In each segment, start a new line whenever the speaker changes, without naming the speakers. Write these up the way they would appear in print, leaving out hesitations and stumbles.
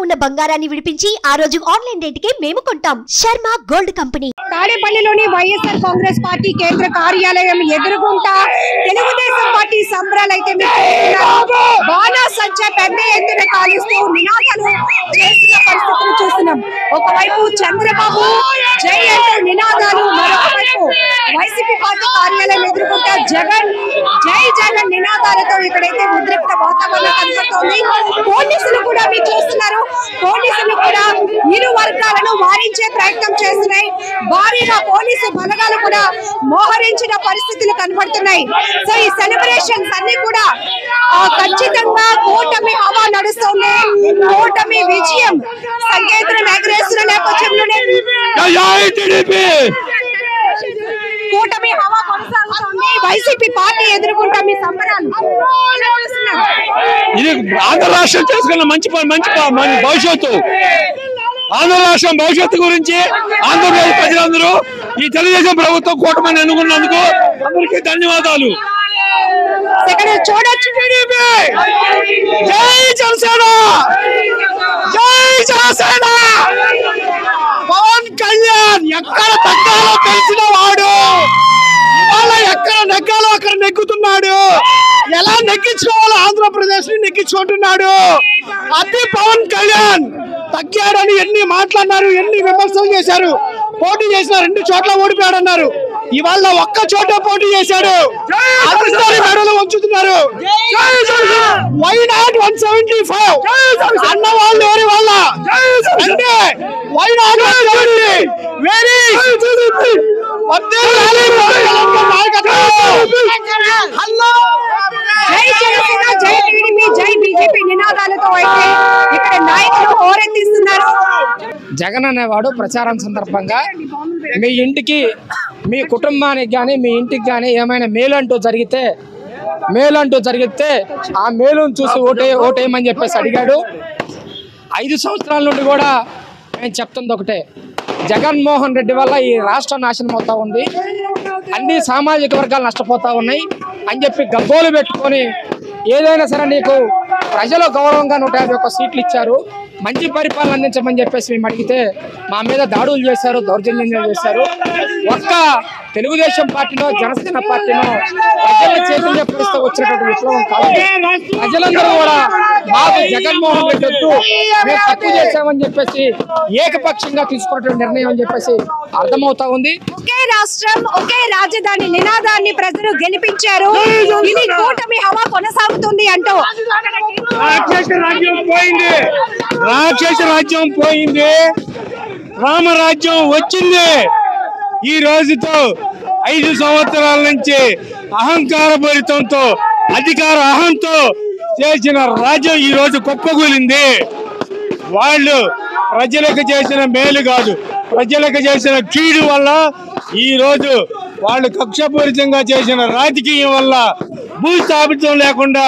ఉన్న బంగారాన్ని విడిపించి ఆ రోజు ఆన్లైన్ రేటుకే మేము కొంటాం. Sharma gold company.
తాడేపల్లిలోని వైఎస్ఆర్ కాంగ్రెస్ పార్టీ కేంద్ర కార్యాలయం ఎదురుగుంటా తెలుగుదేశం పార్టీ సంబరాలు అయితే బాణాసంచా పెద్ద ఎత్తున కాలుస్తూ నినాదాలు చేస్తున్న పరిస్థితులు చూస్తున్నాం. ఒకవైపు చంద్రబాబు జై అంటూ నినాదాలు, మరొక వైపు వైసీపీ పార్టీ కార్యాలయం ఎదురుగుంటా జగన్ జై జగన్ నినాదాలతో ఇక్కడైతే ఉద్రిక్త వాతావరణం కనబడుతోంది. పోలీసులు కూడా మీరు చూస్తున్నారు, పోలీసులు కూడా ఇరు వర్గాలను వారించే ప్రయత్నం చేస్తున్నాయి. భారీగా పోలీసు బలగాలు కూడా మోహరించిన పరిస్థితులు కనబడుతున్నాయి. సో ఈ సెలబ్రేషన్స్ అన్ని కూడా ఖచ్చితంగా కూటమి హవా నడుస్తుంది. కూటమి విజయం సంకేతం ఎగరేస్తున్న నేపథ్యంలోనే కూటమి హవా కొనసాగుతోంది. వైసీపీ పార్టీ ఎదుర్కొంటా మీ సంబరాలు.
ఇది ఆంధ్ర రాష్ట్రం చేసుకున్న మంచి భవిష్యత్తు, ఆంధ్ర రాష్ట్రం భవిష్యత్తు గురించి ఆంధ్రప్రదేశ్ ప్రజలందరూ ఈ తెలుగుదేశం ప్రభుత్వం కూటమిని ఎన్నుకున్నందుకు అందరికీ ధన్యవాదాలు.
ఇక్కడ చూడొచ్చు
జై జనసేన, జై జనసేన. పవన్ కళ్యాణ్ ఎక్కడ తగ్గాలో తెలిసిన వాడు, ఇవాళ ఎక్కడ నెగ్గాలో అక్కడ నెగ్గుతున్నాడు. ఎలా నెగ్గించుకోవాలో ఆంధ్రప్రదేశ్ ని నెగ్గించుకుంటున్నాడు. అది పవన్ కళ్యాణ్. తగ్గాడని ఎన్ని మాట్లాడినారు, ఎన్ని విమర్శలు చేశారు. పోటీ చేసిన 2 చోట్ల ఓడిపోయాడన్నారు. ఇవాళ ఒక్క చోట పోటీ చేశాడు. అందరి మెడలు వంచుతున్నారు. వై నాట్ 175 అన్న వాళ్ళు ఎవరి వాళ్ళ అంటే వై నాట్ 170 వెరీ
జై జనసేన, జై టీడీపీ, జై బీజేపీ నినాదాలతో అయితే ఇక్కడ నాయకులు హోరెత్తిస్తున్నారు.
జగన్ అనేవాడు ప్రచారం సందర్భంగా మీ ఇంటికి, మీ కుటుంబానికి కానీ మీ ఇంటికి కానీ ఏమైనా మేలంటూ జరిగితే ఆ మేలును చూసి ఓటేయమని చెప్పేసి అడిగాడు. 5 సంవత్సరాల నుండి కూడా నేను చెప్తుంది ఒకటే, జగన్మోహన్ రెడ్డి వల్ల ఈ రాష్ట్రం నాశనం అవుతా ఉంది, అన్ని సామాజిక వర్గాలు నష్టపోతా ఉన్నాయి అని చెప్పి గగ్గోలు పెట్టుకొని ఏదైనా సరే నీకు ప్రజలు గౌరవంగా 151 సీట్లు ఇచ్చారు, మంచి పరిపాలన అందించమని చెప్పేసి మేము అడిగితే మా మీద దాడులు చేశారు, దౌర్జన్యం చేశారు. ఒక్క తెలుగుదేశం పార్టీనో జనసేన పార్టీనో ప్రజల చేతులు చెప్పిస్తే వచ్చినటువంటి విప్లవం కాదు. ప్రజలందరూ కూడా మాకు జగన్మోహన్ రెడ్డి వద్దు, మేము తప్పు చేశామని చెప్పేసి ఏకపక్షంగా తీసుకున్నటువంటి నిర్ణయం అని చెప్పేసి అర్థమవుతా ఉంది.
ఒకే రాష్ట్రం ఒకే రాజధాని నినాదాన్ని ప్రజలు గెలిపించారు. ఇది కూటమి హవా కొనసాగుతుంది అంటూ
రాక్షస రాజ్యం పోయింది, రామరాజ్యం వచ్చింది. ఈ రోజుతో 5 సంవత్సరాల నుంచి అహంకారపూరితంతో అధికార అహంతో చేసిన రాజ్యం ఈ రోజు కుప్పకూలింది. వాళ్ళు ప్రజలకు చేసిన మేలు కాదు, ప్రజలకు చేసిన కీడు వల్ల ఈ రోజు వాళ్ళు కక్షపూరితంగా చేసిన రాజకీయం వల్ల భూస్థాపితం లేకుండా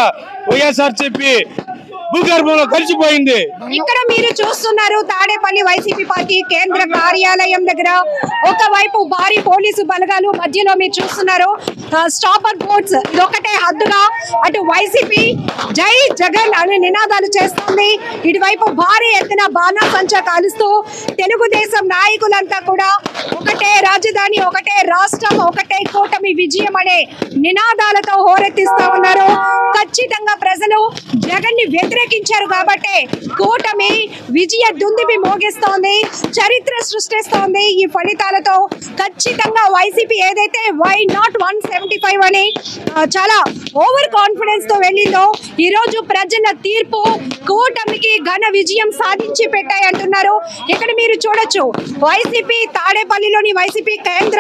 వైఎస్ఆర్సీపీ భూగర్భంలో కలిసిపోయింది.
ఇక్కడ మీరు చూస్తున్నారు తాడేపల్లి వైసీపీ పార్టీ కేంద్ర కార్యాలయం దగ్గర ఒకవైపు భారీ పోలీసు బలగాలు, మధ్యలో మీరు చూస్తున్నారు స్టాపర్ బోర్డ్స్. ఇదొకటే హద్దుగా అటు వైసీపీ జై జగన్ అనే నినాదాలు చేస్తుంది, ఇటువైపు భారీ ఎత్తున బాణాసంచా కాలుస్తూ తెలుగుదేశం నాయకులంతా కూడా ఒకటే రాజధాని, ఒకటే రాష్ట్రం, ఒకటే కూటమి విజయం అనే నినాదాలతో హోరెత్తిస్తా ఉన్నారు. ఖచ్చితంగా ప్రజలు జగన్ ని వ్యతిరేకించారు కాబట్టి కూటమి విజయ దుందుబి మోగిస్తోంది, చరిత్ర సృష్టిస్తోంది. ఈ ఫలితాలతో ఖచ్చితంగా వైసీపీ ఏదైతే వై నాట్ 175 అని చాలా ఓవర్ కాన్ఫిడెన్స్ తో వెళ్ళిందో ఈ రోజు ప్రజల తీర్పు కూటమికి ఘన విజయం సాధించి పెట్టాయి అంటున్నారు. ఇక్కడ మీరు చూడొచ్చు వైసీపీ తాడేపల్లిలోని వైసీపీ కేంద్ర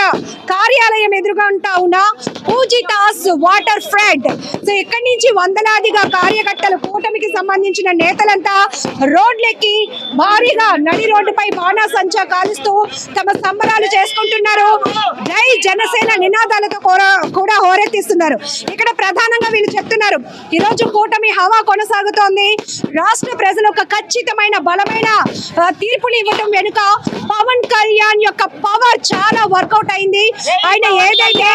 కార్యాలయం ఎదురుగా ఉంటా ఉన్న పూజితాస్ వాటర్ ఫ్రంట్. సో ఇక్కడి నుంచి వందలాదిగా కార్యకర్తలు, కూటమికి సంబంధించిన నేతలంతా రోడ్లెక్కి భారీగా నడి రోడ్డుపై బాణాసంచా కాలుస్తూ తమ సంబరాలు చేసుకుంటున్నారు. జై జనసేన నినాదాలతో కూడా హోరెత్తిస్తున్నారు. ఇక్కడ ప్రధానంగా వీళ్ళు చెప్తున్నారు ఈ రోజు కూటమి హవా కొనసాగుతోంది. రాష్ట్ర ప్రజలు ఒక ఖచ్చితమైన బలమైన తీర్పులు ఇవ్వటం వెనుక పవన్ కళ్యాణ్ యొక్క పవర్ చాలా వర్కౌట్ అయింది. ఆయన ఏదైతే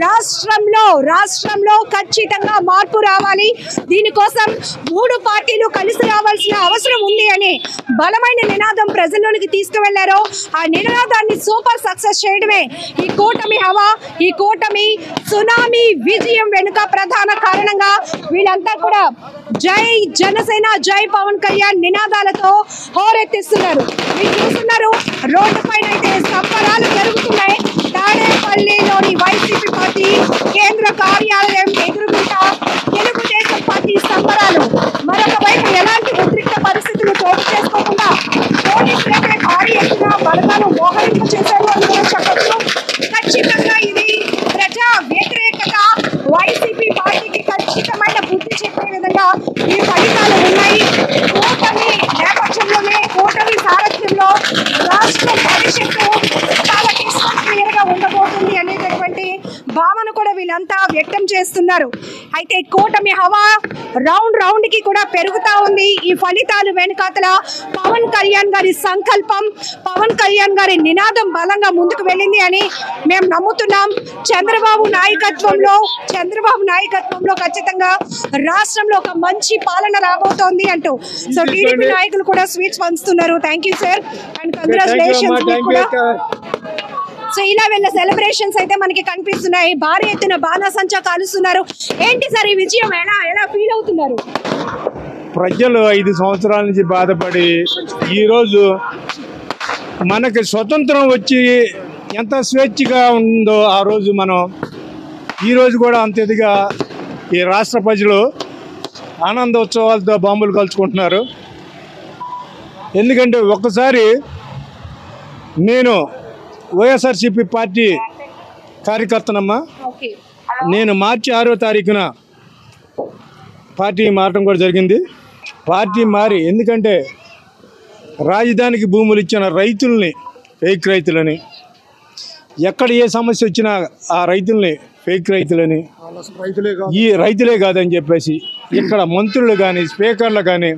రాష్ట్రంలో ఖచ్చితంగా మార్పు రావాలి, దీనికోసం 3 పార్టీలు కలిసి రావాల్సిన అవసరం ఉంది అని బలమైన నినాదం ప్రజల్లోనికి తీసుకువెళ్లారో ఆ నినాదాన్ని సూపర్ సక్సెస్ చేయడమే ఈ కూటమి హవా, ఈ కూటమి సునామీ విజయం వెనుక ప్రధాన కారణంగా వీళ్ళంతా కూడా జై జనసేన, జై పవన్ కళ్యాణ్ నినాదాలతో హోరెత్తిస్తున్నారు. మీరు చూస్తున్నారు రోడ్డు పైన అయితే సంబరాలు జరుగుతున్నాయి. తాడేపల్లిలోని వైసీపీ పార్టీ కేంద్ర కార్యాలయం ఎదురుగుంట తెలుగుదేశం పార్టీ సంబరాలు. మరొక వైపు ఎలాంటి ఉద్రిక్త పరిస్థితులు చోటు చేసుకోకుండా పోలీసులపై భారీ ఎత్తున బలగాలు మోహరింపు చేశారు అని కూడా చెప్పచ్చు. ఖచ్చితంగా ఇది ప్రజా వ్యతిరేకత, వైసీపీ పార్టీకి ఖచ్చితమైన బుద్ధి చెప్పే విధంగా ఈ ఫలితాలు ఉన్నాయి. కూటమి నేపథ్యంలోనే, కూటమి సారథ్యంలో రాష్ట్ర భవిష్యత్తు చాలా క్లియర్గా ఉండబోతుంది అనేటటువంటి భావన కూడా వీళ్ళంతా వ్యక్తం చేస్తున్నారు. అయితే కూటమి హవా రౌండ్ రౌండ్ కి కూడా పెరుగుతా ఉంది. ఈ ఫలితాలు వెనుకాతల పవన్ కళ్యాణ్ గారి సంకల్పం, పవన్ కళ్యాణ్ గారి నినాదం బలంగా ముందుకు వెళ్ళింది అని మేము నమ్ముతున్నాం. చంద్రబాబు నాయకత్వంలో ఖచ్చితంగా రాష్ట్రంలో ఒక మంచి పాలన రాబోతోంది అంటూ సో టీడీపీ నాయకులు కూడా స్వీట్స్ పంచుతున్నారు. Thank you sir and congratulations కూడా. సో ఇలా వీళ్ళ సెలబ్రేషన్స్ అయితే మనకి కనిపిస్తున్నాయి. భారీ ఎత్తున బాణాసంచా కాలుస్తున్నారు. ఏంటి సార్ ఈ విజయం ఎలా ఫీల్ అవుతున్నారు?
ప్రజలు 5 సంవత్సరాల నుంచి బాధపడి ఈరోజు మనకి స్వతంత్రం వచ్చి ఎంత స్వేచ్ఛగా ఉందో ఆ రోజు మనం ఈరోజు కూడా అంతేదిగా ఈ రాష్ట్ర ప్రజలు ఆనందోత్సవాలతో బాంబులు కలుసుకుంటున్నారు. ఎందుకంటే ఒక్కసారి నేను వైఎస్ఆర్సీపీ పార్టీ కార్యకర్తనమ్మా. నేను మార్చి 6వ తారీఖున పార్టీ మారడం కూడా జరిగింది. పార్టీ మారి ఎందుకంటే రాజధానికి భూములు ఇచ్చిన రైతుల్ని ఫేక్ రైతులని, ఎక్కడ ఏ సమస్య వచ్చినా ఆ రైతుల్ని ఫేక్ రైతులని, ఈ రైతులే కాదని చెప్పేసి ఇక్కడ మంత్రులు కానీ స్పీకర్లు కానీ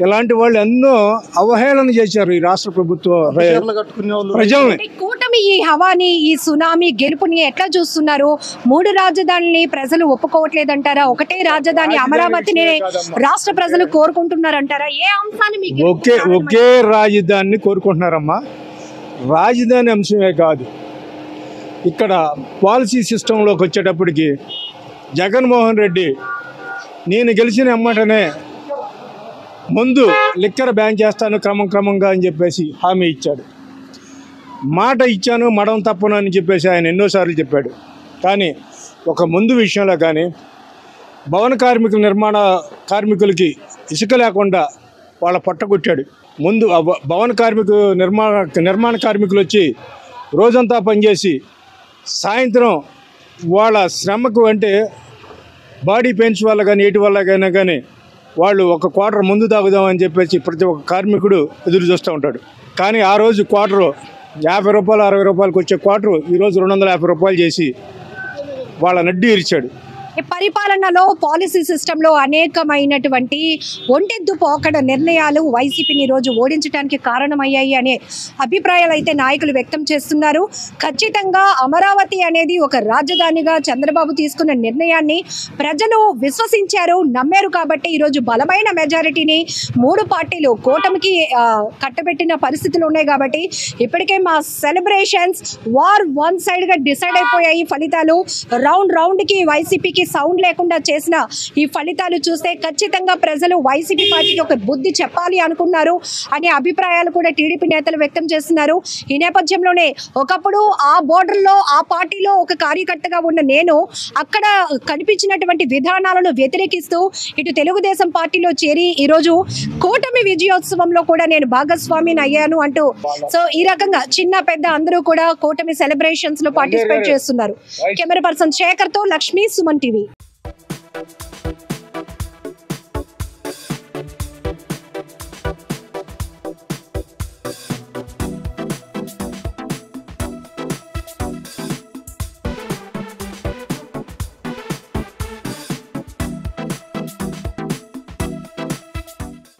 ఇలాంటి వాళ్ళు ఎన్నో అవహేళన చేశారు ఈ రాష్ట్ర ప్రభుత్వం ప్రజల్ని.
కూటమి ఈ హవాని, ఈ సునామీ గెలుపుని ఎట్లా చూస్తున్నారు? 3 రాజధానిని ప్రజలు ఒప్పుకోవట్లేదంటారా? ఒకటే రాజధాని అమరావతిని రాష్ట్ర ప్రజలు కోరుకుంటున్నారంటారా? ఏ అంశాన్ని మీకు
ఒకే రాజధానిని కోరుకుంటున్నారమ్మా. రాజధాని అంశమే కాదు, ఇక్కడ పాలసీ సిస్టంలోకి వచ్చేటప్పటికి జగన్మోహన్ రెడ్డి నేను గెలిచిన ఎమ్మటనే ముందు లిక్కర్ బ్యాన్ చేస్తాను క్రమంగా అని చెప్పేసి హామీ ఇచ్చాడు. మాట ఇచ్చాను మడం తప్పను అని చెప్పేసి ఆయన ఎన్నోసార్లు చెప్పాడు. కానీ ఒక ముందు విషయంలో కానీ భవన నిర్మాణ కార్మికులకి ఇసుక లేకుండా వాళ్ళ పట్టగొట్టాడు. ముందు భవన నిర్మాణ కార్మికులు వచ్చి రోజంతా పనిచేసి సాయంత్రం వాళ్ళ శ్రమకు అంటే బాడీ పెయిన్స్ వల్ల కానీ ఏటి వల్ల కానీ వాళ్ళు ఒక క్వార్టర్ ముందు తాగుదామని చెప్పేసి ప్రతి ఒక్క కార్మికుడు ఎదురు చూస్తూ ఉంటాడు. కానీ ఆ రోజు క్వార్టరు 50 రూపాయలు 60 రూపాయలకు వచ్చే క్వార్టరు ఈరోజు 250 రూపాయలు చేసి వాళ్ళ నడ్డి ఇరిచాడు.
పరిపాలనలో పాలసీ సిస్టమ్ లో అనేకమైనటువంటి ఒంటెద్దు పోకడ నిర్ణయాలు వైసీపీని రోజు ఓడించడానికి కారణమయ్యాయి అనే అభిప్రాయాలు అయితే నాయకులు వ్యక్తం చేస్తున్నారు. ఖచ్చితంగా అమరావతి అనేది ఒక రాజధానిగా చంద్రబాబు తీసుకున్న నిర్ణయాన్ని ప్రజలు విశ్వసించారు, నమ్మారు. కాబట్టి ఈరోజు బలమైన మెజారిటీని 3 పార్టీలు కూటమికి కట్టబెట్టిన పరిస్థితులు ఉన్నాయి. కాబట్టి ఇప్పటికే మా సెలబ్రేషన్స్ వార్ వన్ సైడ్ గా డిసైడ్ అయిపోయాయి. ఫలితాలు రౌండ్ కి వైసీపీకి సౌండ్ లేకుండా చేసిన ఈ ఫలితాలు చూస్తే ఖచ్చితంగా ప్రజలు వైసీపీ పార్టీకి ఒక బుద్ధి చెప్పాలి అనుకున్నారు అనే అభిప్రాయాలు కూడా టీడీపీ నేతలు వ్యక్తం చేస్తున్నారు. ఈ నేపథ్యంలోనే ఒకప్పుడు ఆ బోర్డర్లో ఆ పార్టీలో ఒక కార్యకర్తగా ఉన్న నేను అక్కడ కనిపించినటువంటి విధానాలను వ్యతిరేకిస్తూ ఇటు తెలుగుదేశం పార్టీలో చేరి ఈరోజు కూటమి విజయోత్సవంలో కూడా నేను భాగస్వామిని అయ్యాను అంటూ సో ఈ రకంగా చిన్న పెద్ద అందరూ కూడా కూటమి సెలబ్రేషన్స్ లో పార్టిసిపేట్ చేస్తున్నారు. కెమెరా పర్సన్ శేఖర్ తో లక్ష్మి, సుమన్ టీవీ.